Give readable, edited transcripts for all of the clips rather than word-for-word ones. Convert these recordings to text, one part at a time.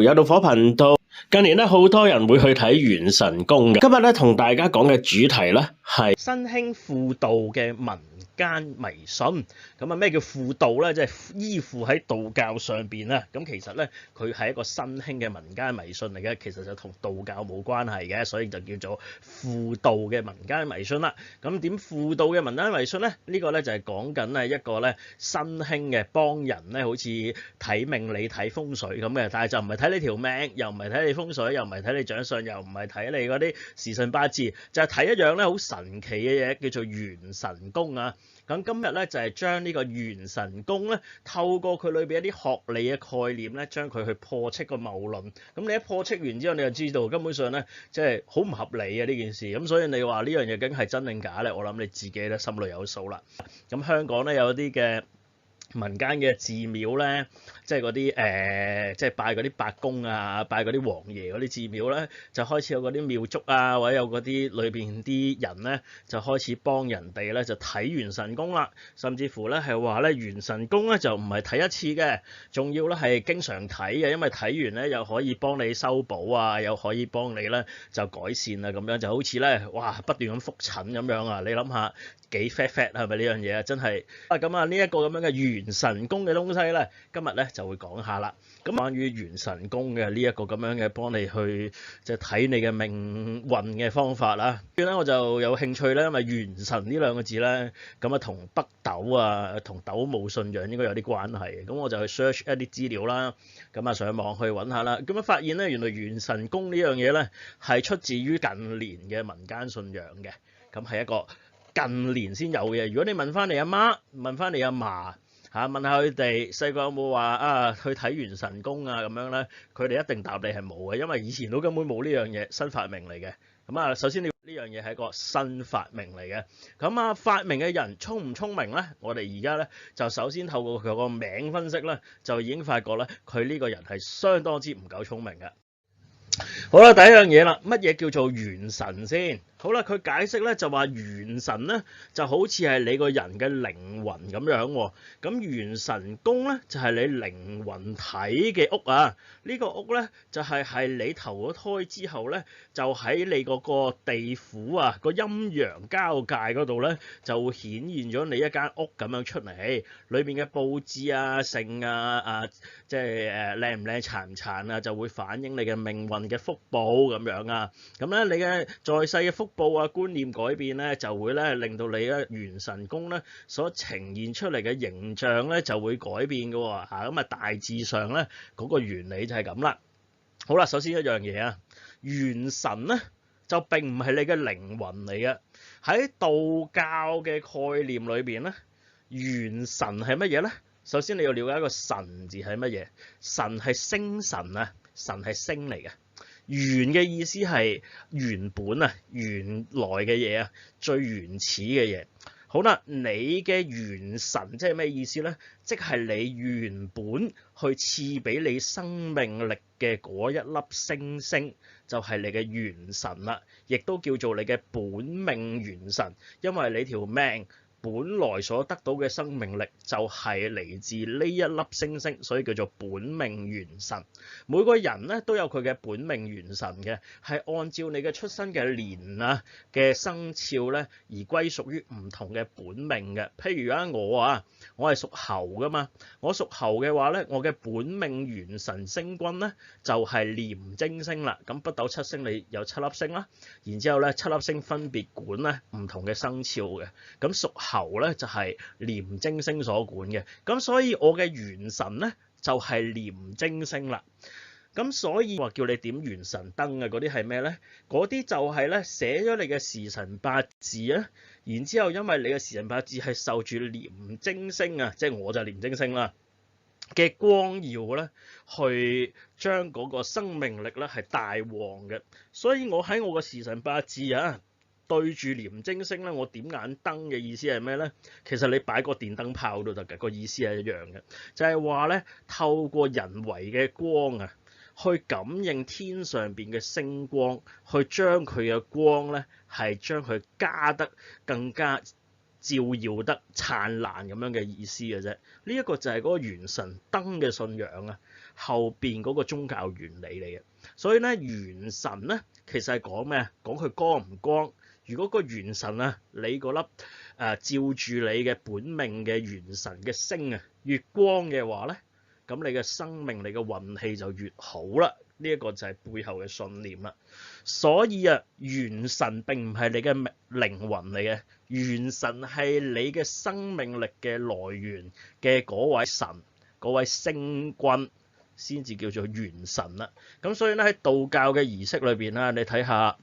有道火頻道，近年咧好多人會去睇元神宮嘅。今日咧同大家講嘅主題咧係新興輔導嘅民間迷信。咁啊咩叫輔導咧？即係依附喺道教上邊啦。咁其實咧佢係一個新興嘅民間迷信嚟嘅，其實就同道教冇關係嘅，所以就叫做輔導嘅民間迷信啦。咁點輔導嘅民間迷信咧？呢個咧就係講緊咧一個咧新興嘅幫人咧，好似睇命理睇風水咁嘅，但係就唔係睇你條命，又唔係睇你風水，又唔係睇你長相，又唔係睇你嗰啲時辰八字，就係睇一樣咧好神奇嘅嘢，叫做元神宮啊！咁今日咧就係將呢個元神宮咧，透過佢裏邊一啲學理嘅概念咧，將佢去破斥個謬論。咁你一破斥完之後，你就知道根本上咧，即係好唔合理嘅呢件事。咁所以你話呢樣嘢究竟係真定假咧？我諗你自己咧心裏有數啦。咁香港咧有啲嘅民間嘅寺廟咧，即係嗰啲即係拜嗰啲伯公啊，拜嗰啲王爺嗰啲寺廟咧，就開始有嗰啲廟祝啊，或者有嗰啲裏邊啲人咧，就開始幫人哋咧就睇元神宮啦，甚至乎咧係話咧元神宮咧就唔係睇一次嘅，仲要咧係經常睇嘅，因為睇完咧又可以幫你修補啊，又可以幫你咧就改善啊，咁樣就好似咧哇不斷咁覆診咁樣啊，你諗下幾 fat 係咪呢樣嘢啊？真係啊咁啊呢一個咁樣嘅元神宮嘅東西咧，今日咧就會講下啦。咁關於元神宮嘅呢一個咁樣嘅幫你去即係睇你嘅命運嘅方法啦。跟住咧我就有興趣咧，因為元神呢兩個字咧，咁啊同北斗啊同斗姆信仰應該有啲關係。咁我就去 search 一啲資料啦，咁啊上網去揾下啦。咁啊發現咧原來元神宮呢樣嘢咧係出自於近年嘅民間信仰嘅，咁係一個近年先有嘅。如果你問翻你阿媽，問翻你阿嫲嚇，問下佢哋細個有冇話啊去睇元神宮啊咁樣咧，佢哋一定答你係冇嘅，因為以前都根本冇呢樣嘢，新發明嚟嘅。咁啊，首先呢樣嘢係一個新發明嚟嘅。咁啊，發明嘅人聰唔聰明咧？我哋而家咧就首先透過佢個名分析咧，就已經發覺咧佢呢個人係相當之唔夠聰明嘅。好啦，第一樣嘢啦，乜嘢叫做元神先？好啦，佢解釋咧就話元神咧就好似係你個人嘅靈魂咁樣喎。咁元神宮咧就係你靈魂體嘅屋啊。呢個屋咧就係你投咗胎之後咧，就喺你嗰個地府啊個陰陽交界嗰度咧，就會顯現咗你一間屋咁樣出嚟。裏邊嘅佈置啊、性啊、即係靚唔靚、殘唔殘啊，就會反映你嘅命運嘅福報咁樣啊。咁咧你嘅在世嘅福報啊觀念改變咧，就會咧令到你咧元神宮咧所呈現出嚟嘅形象咧就會改變嘅喎嚇。咁啊大致上咧嗰個原理就係咁啦。好啦，首先一樣嘢啊，元神咧就並唔係你嘅靈魂嚟嘅。喺道教嘅概念裏邊咧，元神係乜嘢咧？首先你要了解一個神字係乜嘢？神係星神啊，神係星嚟嘅。元嘅意思係原本啊，原來嘅嘢啊，最原始嘅嘢。好啦，你嘅元神即係咩意思咧？即係你原本去賜俾你生命力嘅嗰一粒星星，就係你嘅元神啦，亦都叫做你嘅本命元神，因為你條命本來所得到嘅生命力就係嚟自呢一粒星星，所以叫做本命元神。每個人咧都有佢嘅本命元神嘅，係按照你嘅出生嘅年啊嘅生肖咧而歸屬於唔同嘅本命嘅。譬如我係屬猴噶嘛，我屬猴嘅話咧，我嘅本命元神星君咧就係廉貞星啦。咁北斗七星你有7粒星啦，然之後咧7粒星分別管咧唔同嘅生肖嘅。咁屬猴咧就係廉貞星所管嘅，咁所以我嘅元神咧就係廉貞星啦。咁所以話叫你點元神燈啊，嗰啲係咩咧？嗰啲就係咧寫咗你嘅時辰八字啊，然之後因為你嘅時辰八字係受住廉貞星啊，即係我就係廉貞星啦嘅光耀咧，去將嗰個生命力咧係大旺嘅。所以我喺我嘅時辰八字啊，對住廉貞星咧，我點眼燈嘅意思係咩咧？其實你擺個電燈泡都得嘅，個意思係一樣嘅，就係話咧透過人為嘅光啊，去感應天上邊嘅星光，去將佢嘅光咧係將佢加得更加照耀得燦爛咁樣嘅意思嘅啫。呢一個就係嗰個元神燈嘅信仰啊，後邊嗰個宗教原理嚟嘅。所以咧，元神咧其實係講咩啊？講佢光唔光。如果個元神啊，你嗰粒照住你嘅本命嘅元神嘅星啊越光嘅話咧，咁你嘅生命、你嘅運氣就越好啦。呢一個就係背後嘅信念啦。所以啊，元神並唔係你嘅靈魂嚟嘅，元神係你嘅生命力嘅來源嘅嗰位神、嗰位星君先至叫做元神啦。咁所以咧，喺道教嘅儀式裏邊啦，你睇下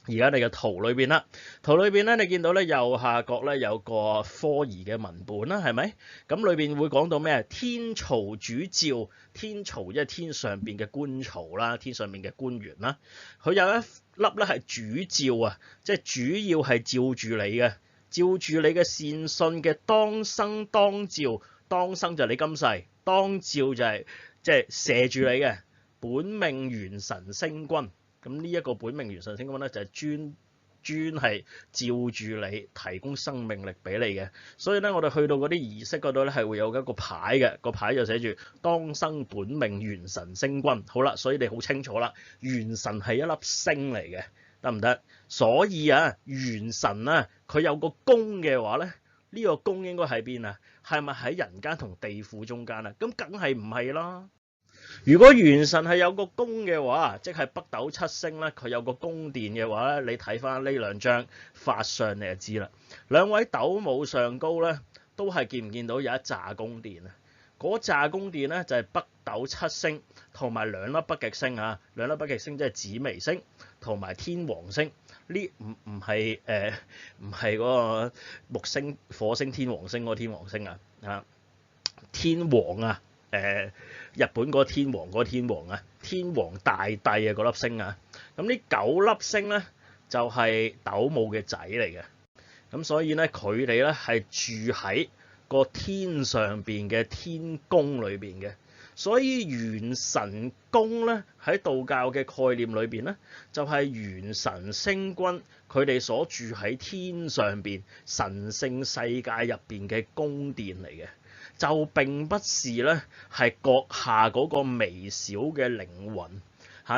而家你嘅圖裏邊啦，圖裏邊咧你見到咧右下角咧有個科儀嘅文本啦，係咪？咁裏邊會講到咩？天曹主照，天曹即係天上邊嘅官曹啦，天上邊嘅官員啦。佢有一粒咧係主照啊，即係主要係照住你嘅，照住你嘅善信嘅當生當照，當生就係你今世，當照就係即係射住你嘅本命元神星君。咁呢一個本命元神星君咧就係專係照住你，提供生命力俾你嘅。所以咧，我哋去到嗰啲儀式嗰度咧係會有一個牌嘅，個牌就寫住當生本命元神星君。好啦，所以你好清楚啦，元神係一粒星嚟嘅，得唔得？所以啊，元神啊，佢有個宮嘅話咧，呢個宮應該喺邊啊？係咪喺人間同地府中間啊？咁梗係唔係啦。如果元神係有個宮嘅話，即係北斗七星咧，佢有個宮殿嘅話咧，你睇翻呢兩張法相你就知啦。兩位斗姆上高咧，都係見唔見到有一紮宮殿啊？嗰紮宮殿咧就係北斗七星同埋兩粒北極星啊，兩粒北極星即係紫微星同埋天王星。呢唔係嗰個木星、火星、天王星嗰個天王星啊，天王啊！日本嗰個天王啊，天王大帝啊嗰粒星啊，咁呢9粒星咧就係斗姆嘅仔嚟嘅，咁所以咧佢哋咧係住喺個天上邊嘅天宮裏邊嘅，所以元神宮咧喺道教嘅概念裏邊咧就係元神星君佢哋所住喺天上邊神聖世界入邊嘅宮殿嚟嘅。就並不是咧，係閣下嗰個微小嘅靈魂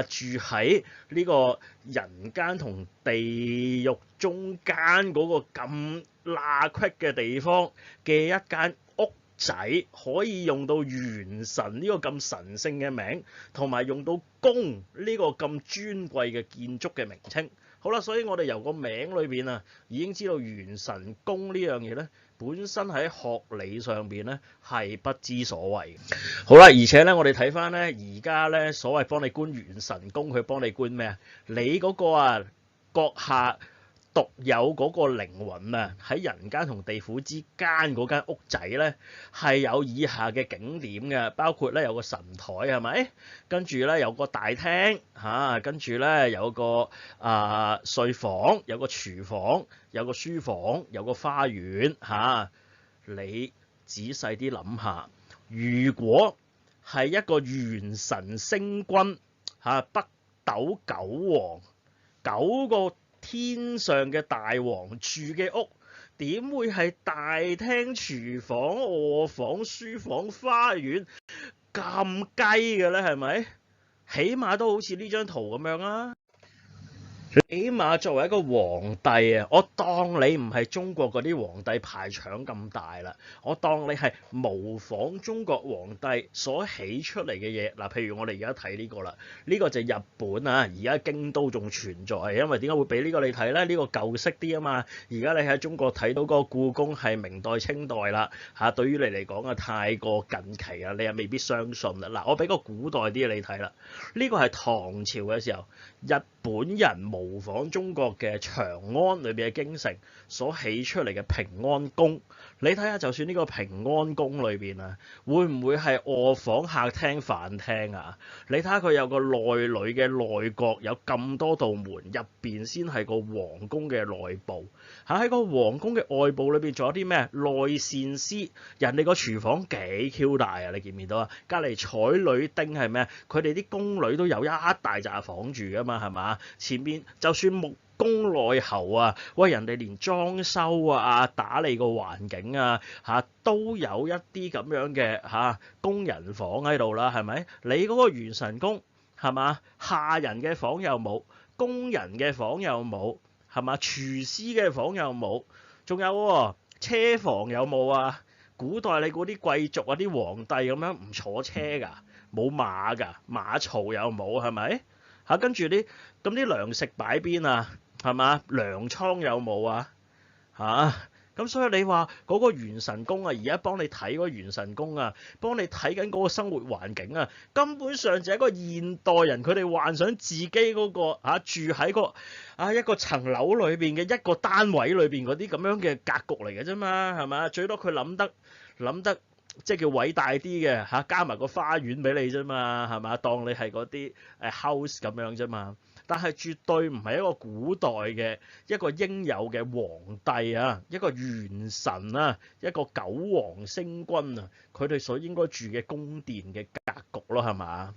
住喺呢個人間同地獄中間嗰個咁罅隙嘅地方嘅一間屋仔，可以用到元神呢個咁神聖嘅名，同埋用到宮呢個咁尊貴嘅建築嘅名稱。好啦，所以我哋由個名裏邊啊，已經知道元神宮呢樣嘢咧，本身喺學理上邊咧係不知所謂。好啦，而且咧我哋睇翻咧而家咧所謂幫你觀元神宮，佢幫你觀咩啊？你嗰個啊閣下獨有嗰個靈魂啊，喺人間同地府之間嗰間屋仔咧，係有以下嘅景點嘅，包括咧有個神台係咪？跟住咧有個大廳跟住咧有個睡房，有個廚房，有個書房，有個花園你仔細啲諗下，如果係一個元神星君北斗九王9個天上嘅大王住嘅屋，點會係大廳、廚房、臥房、書房、花園咁雞嘅咧？係咪？起碼都好似呢張圖咁樣啊！起碼作為一個皇帝啊，我當你唔係中國嗰啲皇帝排場咁大啦，我當你係模仿中國皇帝所起出嚟嘅嘢嗱，譬如我哋而家睇呢個啦，呢個就係日本啊，而家京都仲存在，因為點解會俾呢個你睇咧？呢個舊式啲啊嘛，而家你喺中國睇到個故宮係明代清代啦對於你嚟講啊太過近期啊，你又未必相信啦。嗱，我俾個古代啲你睇啦，呢個係唐朝嘅時候，日本人模仿中國嘅長安裏邊嘅京城所起出嚟嘅平安宮，你睇下就算呢個平安宮裏邊啊，會唔會係臥房、客廳、飯廳啊？你睇下佢有個內裏嘅內閣，有咁多道門，入邊先係個皇宮嘅內部。喺個皇宮嘅外部裏邊仲有啲咩？內膳司，人哋個廚房幾 Q 大啊！你見唔見到啊？隔離彩女丁係咩？佢哋啲宮女都有一大紮房住噶嘛，係嘛？前面就算木工內喉啊，喂人哋連裝修啊、打理個環境啊都有一啲咁樣嘅工人房喺度啦，係咪？你嗰個元神宮係嘛？下人嘅房又冇，工人嘅房又冇，係嘛？廚師嘅房又冇，仲有喎，車房有冇啊？古代你嗰啲貴族啊、啲皇帝咁樣唔坐車㗎，冇馬㗎，馬槽又冇，係咪？跟住啲糧食擺邊啊？係嘛？糧倉有冇啊？咁所以你話嗰個元神宮啊，而家幫你睇嗰個元神宮啊，幫你睇緊嗰個生活環境啊，根本上就係一個現代人佢哋幻想自己嗰個住喺一個層樓裏邊嘅一個單位裏邊嗰啲咁樣嘅格局嚟嘅啫嘛，係嘛？最多佢諗得即係叫偉大啲嘅加埋個花園俾你啫嘛，係嘛？當你係嗰啲house 咁樣啫嘛。但係絕對唔係一個古代嘅一個應有嘅皇帝啊，一個元神啊，一個九皇星君啊，佢哋所應該住嘅宮殿嘅格局咯，係嘛？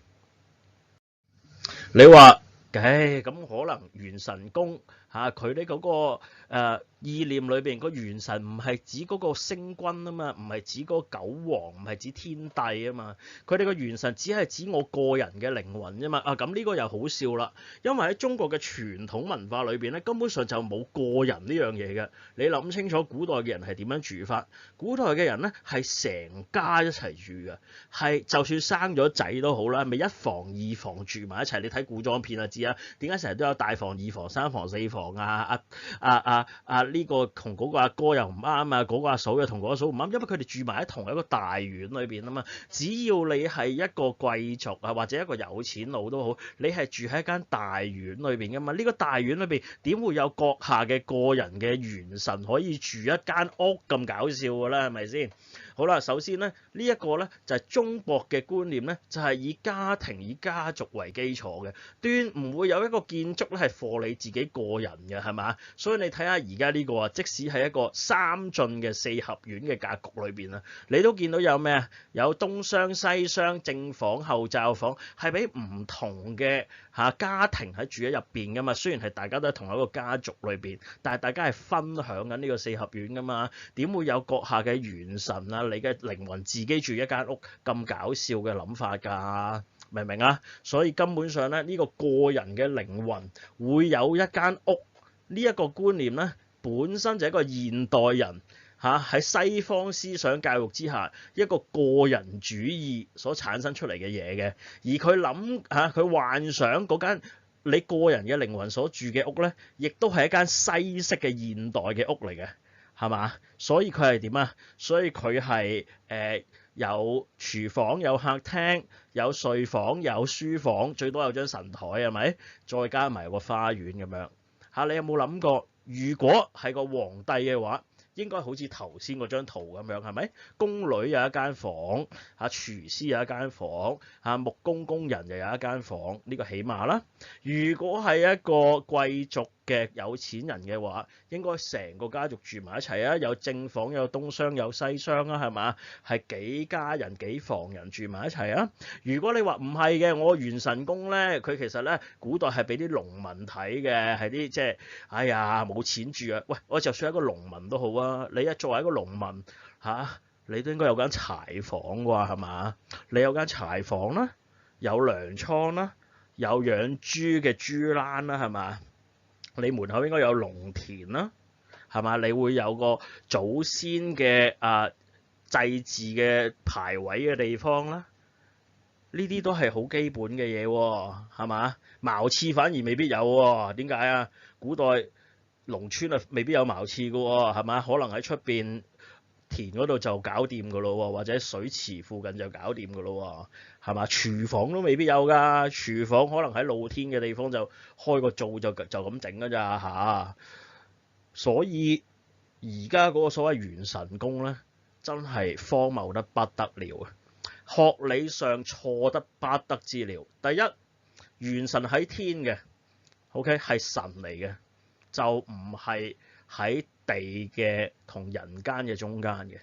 你話，咁可能元神宮佢哋嗰個意念裏邊個元神唔係指嗰個星君啊嘛，唔係指嗰九皇，唔係指天帝啊嘛，佢哋個元神只係指我個人嘅靈魂啫嘛。咁呢個又好笑啦，因為喺中國嘅傳統文化裏邊咧，根本上就冇個人呢樣嘢嘅。你諗清楚古代嘅人係點樣住法？古代嘅人咧係成家一齊住嘅，係就算生咗仔都好啦，咪一房二房住埋一齊。你睇古裝片就知啊，點解成日都有大房、二房、三房、四房呢個同嗰個阿哥又唔啱啊，嗰個阿嫂又同嗰個嫂唔啱，因為佢哋住埋喺同一個大院裏邊啊嘛。只要你係一個貴族或者一個有錢佬都好，你係住喺一間大院裏邊噶嘛。呢個大院裏邊點會有閣下嘅個人嘅元神可以住一間屋咁搞笑㗎啦？係咪先？好啦，首先咧呢一個咧就係中國嘅觀念咧，就係以家庭以家族為基礎嘅，斷唔會有一個建築咧係貨你自己個人嘅，係嘛？所以你睇下而家呢個啊，即使係一個三進嘅四合院嘅格局裏邊啊，你都見到有咩啊？有東廂、西廂、正房、後罩房，係俾唔同嘅家庭喺住喺入邊噶嘛。雖然係大家都喺同一個家族裏邊，但係大家係分享緊呢個四合院噶嘛。點會有閣下嘅元神啊？你嘅靈魂自己住一間屋咁搞笑嘅諗法㗎，明唔明啊？所以根本上咧，呢個個人嘅靈魂會有一間屋呢一個觀念咧，本身就係一個現代人喺西方思想教育之下一個個人主義所產生出嚟嘅嘢嘅，而佢諗佢幻想嗰間你個人嘅靈魂所住嘅屋咧，亦都係一間西式嘅現代嘅屋嚟嘅。係嘛？所以佢係點啊？所以佢係有廚房、有客廳、有睡房、有書房，最多有張神台係咪？再加埋個花園咁樣你有冇諗過？如果係個皇帝嘅話，應該好似頭先嗰張圖咁樣係咪？宮女有一間房，廚師有一間房，木工工人又有一間房，呢個起碼啦。如果係一個貴族嘅有錢人嘅話，應該成個家族住埋一齊啊，有正房、有東廂、有西廂啊，係嘛？係幾家人幾房人住埋一齊啊？如果你話唔係嘅，我元神宮咧，佢其實咧古代係俾啲農民睇嘅，係啲即係哎呀冇錢住啊！喂，我就算係一個農民都好啊，你作為一個農民你都應該有間柴房啩，係嘛？你有間柴房啦，有糧倉啦，有養豬嘅豬欄啦，係嘛？你門口應該有農田啦，係嘛？你會有個祖先嘅祭祀嘅牌位嘅地方啦，呢啲都係好基本嘅嘢喎，係嘛？茅廁反而未必有喎，點解啊？古代農村未必有茅廁㗎喎，係嘛？可能喺出邊田嗰度就搞掂㗎咯喎，或者水池附近就搞掂㗎咯喎，係嘛？廚房都未必有㗎，廚房可能喺露天嘅地方就開個灶就咁整㗎咋所以而家嗰個所謂元神宮咧，真係荒謬得不得了啊！學理上錯得不得之了。第一，元神喺天嘅 ，OK 係神嚟嘅，就唔係喺地嘅同人間嘅中間嘅。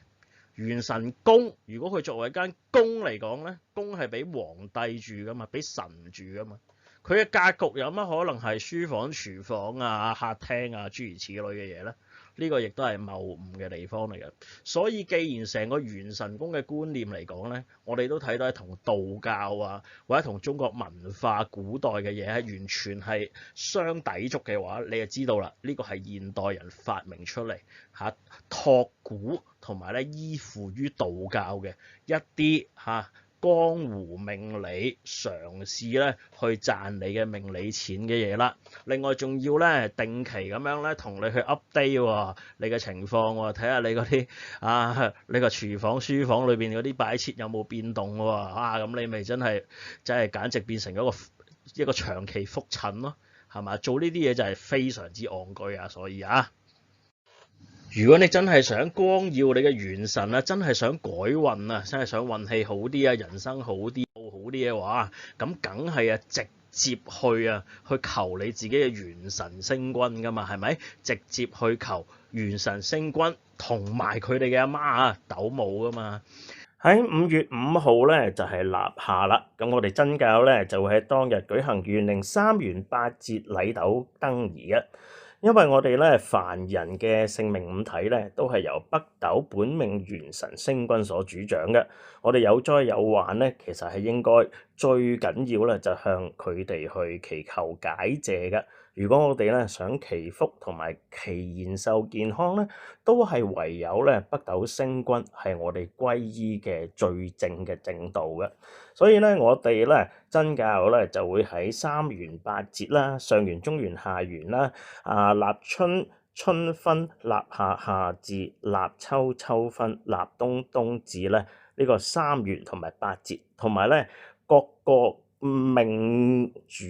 元神宮如果佢作為一間宮嚟講咧，宮係俾皇帝住噶嘛，俾神住噶嘛。佢嘅格局有乜可能係書房、廚房啊、客廳啊諸如此類嘅嘢咧？呢個亦都係謬誤嘅地方嚟嘅。所以既然成個元神宮嘅觀念嚟講咧，我哋都睇到係同道教啊，或者同中國文化古代嘅嘢係完全係相抵觸嘅話，你就知道啦，呢個係現代人發明出嚟嚇託古同埋咧依附於道教嘅一啲嚇江湖命理嘗試咧去賺你嘅命理錢嘅嘢啦。另外仲要咧定期咁樣咧同你去 update 喎你嘅情況喎，睇下你嗰啲你個廚房書房裏邊嗰啲擺設有冇變動喎，咁你咪真係簡直變成一個長期覆診咯，係嘛？做呢啲嘢就係非常之戇居啊，所以如果你真係想光耀你嘅元神啊，真係想改運啊，真係想運氣好啲啊，人生好啲嘅話，咁梗係直接去求你自己嘅元神星君噶嘛，係咪？直接去求元神星君同埋佢哋嘅阿媽斗母噶嘛。喺5月5號咧就係立夏啦，咁我哋真教咧就會喺當日舉行元曆3元8節禮斗燈儀啊。因為我哋咧凡人嘅性命五體咧，都係由北斗本命元神星君所主掌嘅。我哋有災有患咧，其實係應該最緊要咧，就向佢哋去祈求解謝嘅。如果我哋咧想祈福同埋祈延壽健康咧，都係唯有咧北斗星君係我哋歸依嘅最正嘅正道嘅。所以咧，我哋咧真教咧就會喺3元8節啦、上元、中元、下元啦、立春、春分、立夏、夏至、立秋、秋分、立冬、冬至咧呢個3元同埋8節，同埋咧各個命主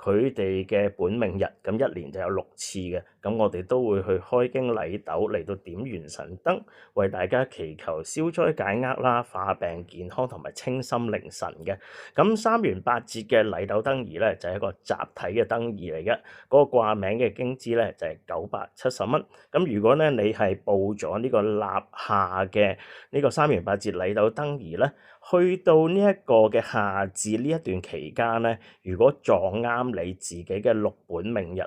佢哋嘅本命日，咁1年就有6次嘅，咁我哋都會去開經禮斗嚟到點元神燈，為大家祈求消災解厄啦、化病健康同埋清心寧神嘅。咁3元8節嘅禮斗燈儀咧就係一個集體嘅燈儀嚟嘅，嗰個掛名嘅經資咧就係970蚊。咁如果咧你係報咗呢個立夏嘅呢個3元8節禮斗燈儀咧，去到呢一個嘅夏至呢一段期間咧，如果撞啱你自己嘅6本命日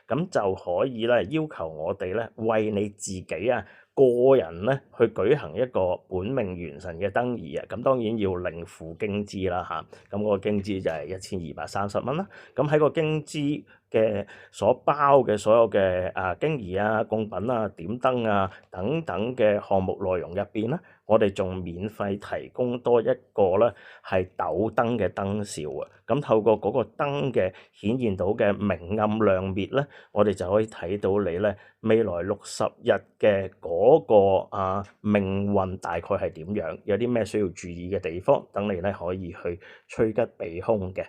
咁就可以咧要求我哋咧為你自己個人咧去舉行一個本命元神嘅燈儀咁當然要另付經資啦嚇，咁個經資就係1230蚊啦。咁喺個經資嘅所包嘅所有嘅經儀供品點燈等等嘅項目內容入邊咧，我哋仲免費提供多一個咧係斗燈嘅燈兆咁透過嗰個燈嘅顯現到嘅明暗亮滅咧，我哋就可以睇到你咧未來60日嘅嗰個命運大概係點樣，有啲咩需要注意嘅地方，等你咧可以去趨吉避凶嘅。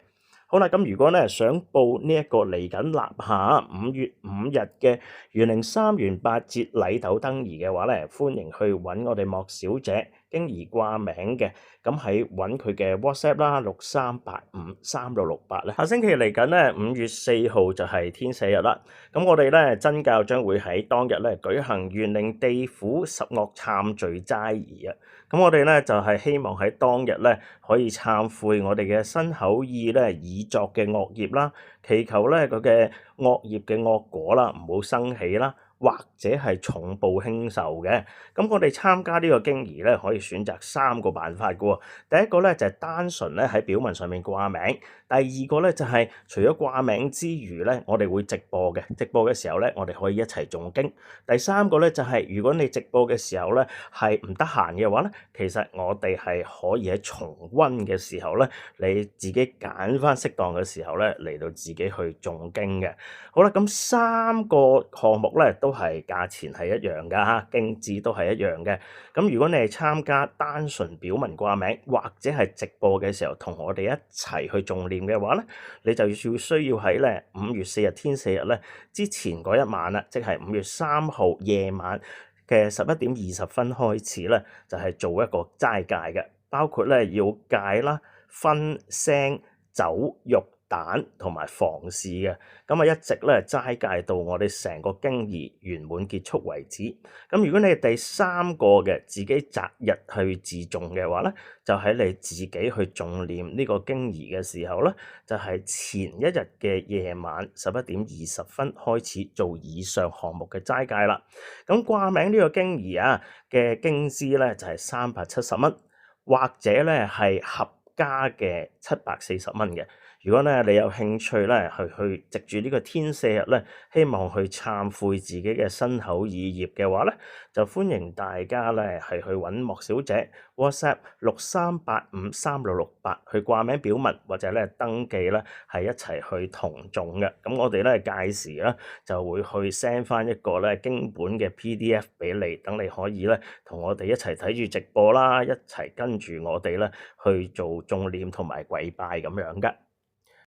好啦，咁如果咧想報呢一個嚟緊立夏5月5日嘅元曆3元8節禮斗燈儀嘅話咧，歡迎去揾我哋莫小姐經儀掛名嘅，咁喺揾佢嘅 WhatsApp 啦，63853668咧。下星期嚟緊咧5月4號就係天赦日啦，咁我哋咧真教將會喺當日咧舉行元靈地府十惡懺罪齋儀咁我哋咧就係希望喺當日咧可以懺悔我哋嘅身口意咧已作嘅惡業啦，祈求咧佢嘅惡業嘅惡果啦唔好生起啦，或者係重報輕受嘅。咁我哋參加呢個經儀咧，可以選擇3個辦法嘅喎。第一個咧就係單純咧喺表文上面掛名。第二個咧就係除咗掛名之餘咧，我哋會直播嘅。直播嘅時候咧，我哋可以一齊誦經。第三個咧就係如果你直播嘅時候咧係唔得閒嘅話咧，其實我哋係可以喺重溫嘅時候咧，你自己揀翻適當嘅時候咧嚟到自己去誦經嘅。好啦，咁3個項目咧都係價錢係一樣㗎嚇，經資都係一樣嘅。咁如果你係參加單純表文掛名，或者係直播嘅時候同我哋一齊去誦念嘅話咧，你就需要喺咧5月4日天赦日咧之前嗰一晚啦，即係5月3號夜晚嘅11點20分開始咧，就係做一個齋戒嘅，包括咧要戒啦、分聲、酒、肉、蛋同埋房事嘅，咁啊一直咧齋戒到我哋成個經儀圓滿結束為止。咁如果你係第三個嘅自己擇日去自誦嘅話咧，就喺你自己去誦念呢個經儀嘅時候咧，就係前一日嘅夜晚11:20開始做以上項目嘅齋戒啦。咁掛名呢個經儀啊嘅經資咧就係370蚊，或者咧係合家嘅740蚊嘅。如果咧你有興趣咧去藉住呢個天赦日咧，希望去懺悔自己嘅身口意業嘅話咧，就歡迎大家咧係去揾莫小姐 WhatsApp 63853668去掛名表文或者咧登記咧係一齊去同誦嘅。咁我哋咧屆時咧就會去 send 翻一個咧經本嘅 PDF 俾你，等你可以咧同我哋一齊睇住直播啦，一齊跟住我哋咧去做誦念同埋跪拜咁樣㗎。